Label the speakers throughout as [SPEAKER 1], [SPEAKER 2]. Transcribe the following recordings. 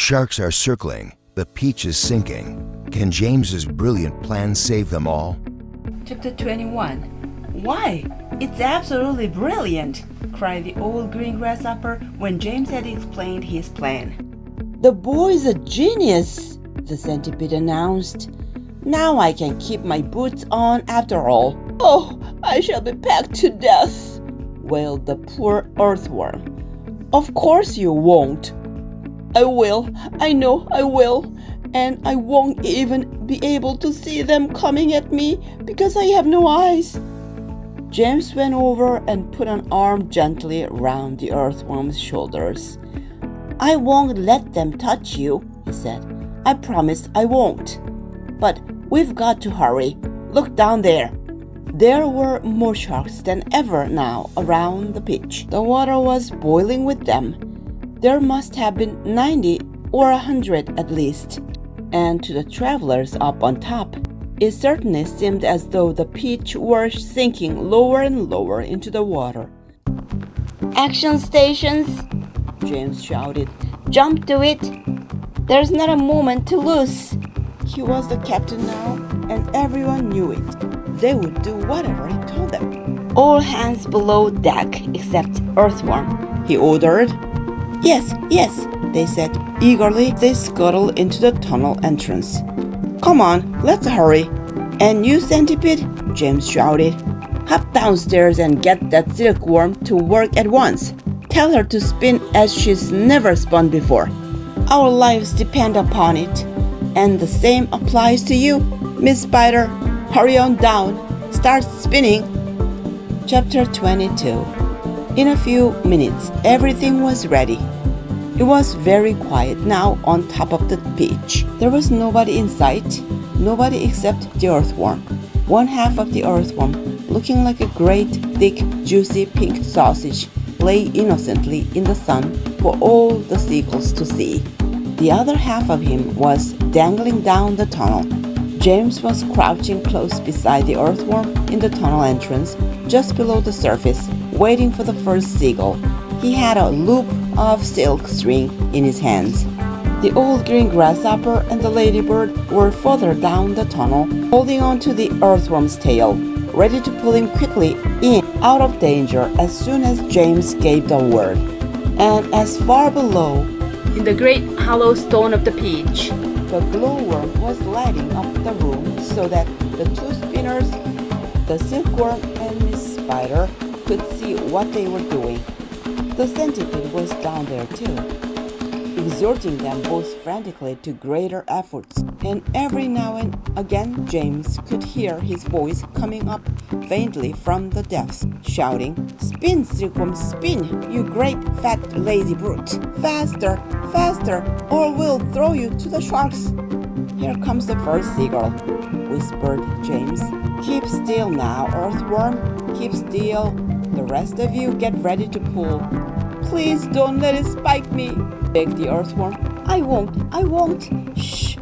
[SPEAKER 1] sharks are circling. The peach is sinking. Can James's brilliant plan save them all?
[SPEAKER 2] Chapter 21. Why, it's absolutely brilliant, cried the old green grasshopper when James had explained his plan.
[SPEAKER 3] The boy's a genius, the centipede announced. Now I can keep my boots on after all. Oh, I shall be pecked to death, wailed the poor earthworm. Of course you won't. I will, I know I will, and I won't even be able to see them coming at me because I have no eyes. James went over and put an arm gently around the earthworm's shoulders. I won't let them touch you, he said. I promise I won't. But we've got to hurry. Look down there. There were more sharks than ever now around the pitch. The water was boiling with them. There must have been 90 or 100 at least. And to the travelers up on top, it certainly seemed as though the pitch were sinking lower and lower into the water. Action stations, James shouted. Jump to it. There's not a moment to lose. He was the captain now, and everyone knew it. They would do whatever he told them. All hands below deck except Earthworm, he ordered. Yes, yes, they said eagerly. They scuttled into the tunnel entrance. Come on, let's hurry. And you, centipede, James shouted. Hop downstairs and get that silkworm to work at once. Tell her to spin as she's never spun before. Our lives depend upon it. And the same applies to you, Miss Spider. Hurry on down. Start spinning. Chapter 22. In a few minutes, everything was ready. It was very quiet now on top of the pitch. There was nobody in sight, nobody except the earthworm. One half of the earthworm, looking like a great, thick, juicy pink sausage, lay innocently in the sun for all the seagulls to see. The other half of him was dangling down the tunnel. James was crouching close beside the earthworm in the tunnel entrance, just below the surface, waiting for the first seagull. He had a loop of silk string in his hands. The old green grasshopper and the ladybird were further down the tunnel, holding on to the earthworm's tail, ready to pull him quickly in, out of danger as soon as James gave the word. And as far below, in the great hollow stone of the pitch, the glowworm was lighting up the room so that the two spinners, the silkworm and Miss Spider, could see what they were doing. The centipede was down there too, exhorting them both frantically to greater efforts, and every now and again James could hear his voice coming up faintly from the depths, shouting, Spin, silkworm, spin, you great fat lazy brute! Faster, faster, or we'll throw you to the sharks! Here comes the first seagull, whispered James. Keep still now, earthworm, keep still. The rest of you get ready to pull. Please don't let it spike me, begged the earthworm. I won't. Shh.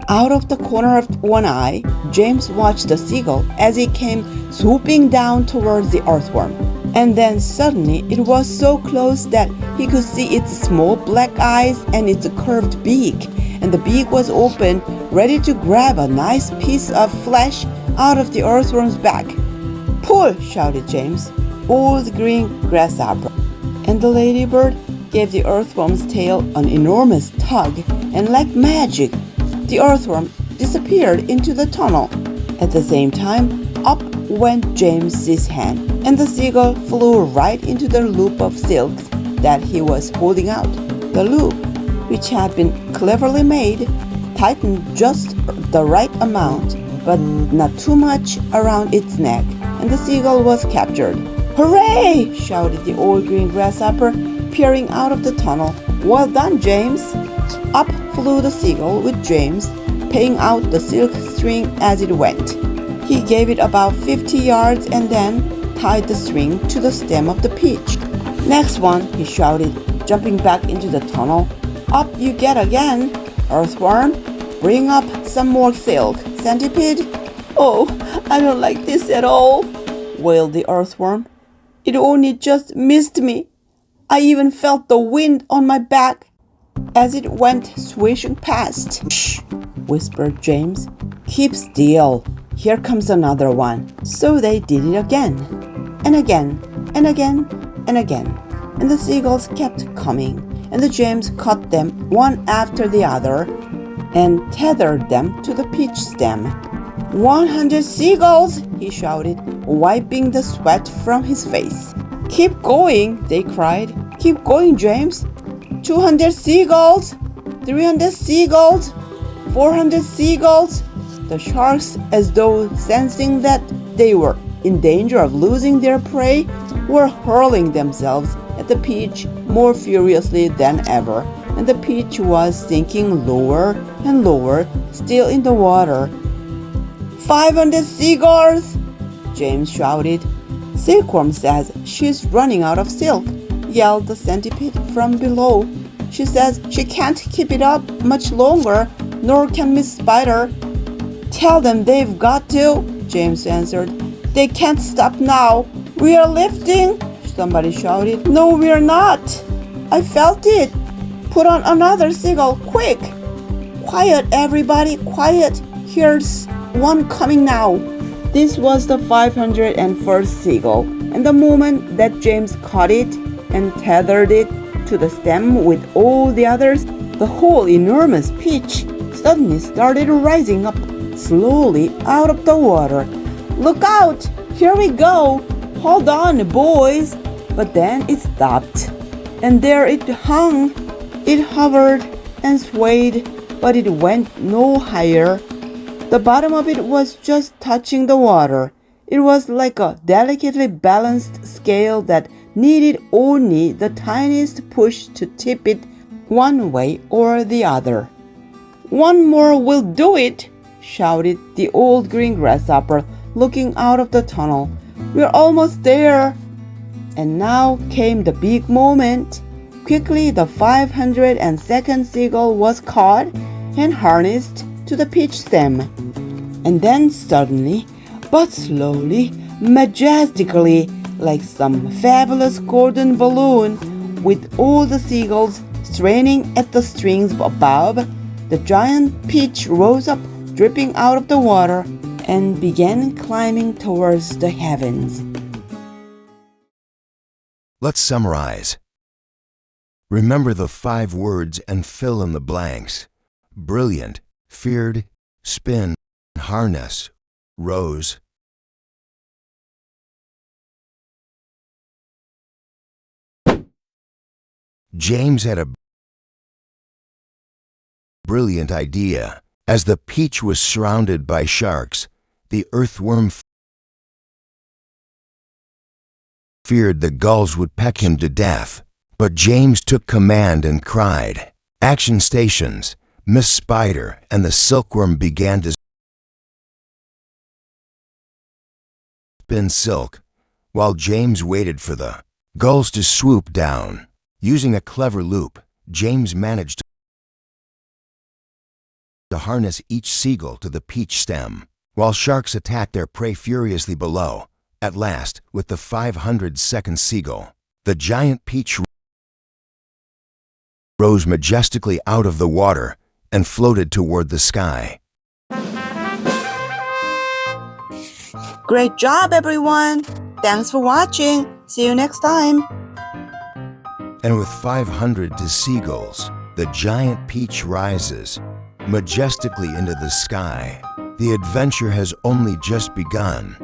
[SPEAKER 3] Out of the corner of one eye, James watched the seagull as it came swooping down towards the earthworm. And then suddenly it was so close that he could see its small black eyes and its curved beak. And the beak was open, ready to grab a nice piece of flesh out of the earthworm's back. Pull, shouted James. Old green grasshopper and the ladybird gave the earthworm's tail an enormous tug, and like magic, the earthworm disappeared into the tunnel. At the same time, up went James's hand, and the seagull flew right into the loop of silk that he was holding out. The loop, which had been cleverly made, tightened just the right amount, but not too much around its neck, and the seagull was captured. Hooray! Shouted the old green grasshopper, peering out of the tunnel. Well done, James! Up flew the seagull with James, paying out the silk string as it went. He gave it about 50 yards and then tied the string to the stem of the peach. Next one, he shouted, jumping back into the tunnel. Up you get again, earthworm. Bring up some more silk, centipede. Oh, I don't like this at all, wailed the earthworm. It only just missed me. I even felt the wind on my back. as it went swishing past. "Shh," whispered James. "Keep still. Here comes another one." So they did it again, and again, and again, and again. And the seagulls kept coming, and the James caught them one after the other and tethered them to the peach stem. 100 seagulls, he shouted, wiping the sweat from his face. "Keep going," they cried. "Keep going, James. 200 seagulls, 300 seagulls, 400 seagulls." The sharks, as though sensing that they were in danger of losing their prey, were hurling themselves at the peach more furiously than ever, and the peach was sinking lower and lower, still in the water. 500 seagulls, James shouted. "Silkworm says she's running out of silk," yelled the centipede from below. "She says she can't keep it up much longer, nor can Miss Spider." "Tell them they've got to," James answered. "They can't stop now." "We are lifting," somebody shouted. "No, we're not. I felt it. Put on another seagull, quick." "Quiet, everybody, quiet. Here's one coming now." This was the 501st seagull, and the moment that James caught it and tethered it to the stem with all the others, the whole enormous peach suddenly started rising up slowly out of the water. "Look out! Here we go! Hold on, boys!" But then it stopped, and there it hung. It hovered and swayed, but it went no higher. The bottom of it was just touching the water. It was like a delicately balanced scale that needed only the tiniest push to tip it one way or the other. "One more will do it," shouted the old green grasshopper, looking out of the tunnel. "We're almost there." And now came the big moment. Quickly, the 502nd seagull was caught and harnessed to the peach stem. And then suddenly, but slowly, majestically, like some fabulous golden balloon, with all the seagulls straining at the strings above, the giant peach rose up, dripping out of the water, and began climbing towards the heavens.
[SPEAKER 1] Let's summarize. Remember the 5 words and fill in the blanks. Brilliant, feared, spin, harness, rose. James had a brilliant idea. As the peach was surrounded by sharks, the earthworm feared the gulls would peck him to death. But James took command and cried, "Action stations!" Miss Spider and the silkworm began to spin silk, while James waited for the gulls to swoop down. Using a clever loop, James managed to harness each seagull to the peach stem, while sharks attacked their prey furiously below. At last, with the 502nd seagull, the giant peach rose majestically out of the water and floated toward the sky.
[SPEAKER 3] Great job, everyone! Thanks for watching. See you next time.
[SPEAKER 1] And with 500 seagulls, the giant peach rises majestically into the sky. The adventure has only just begun.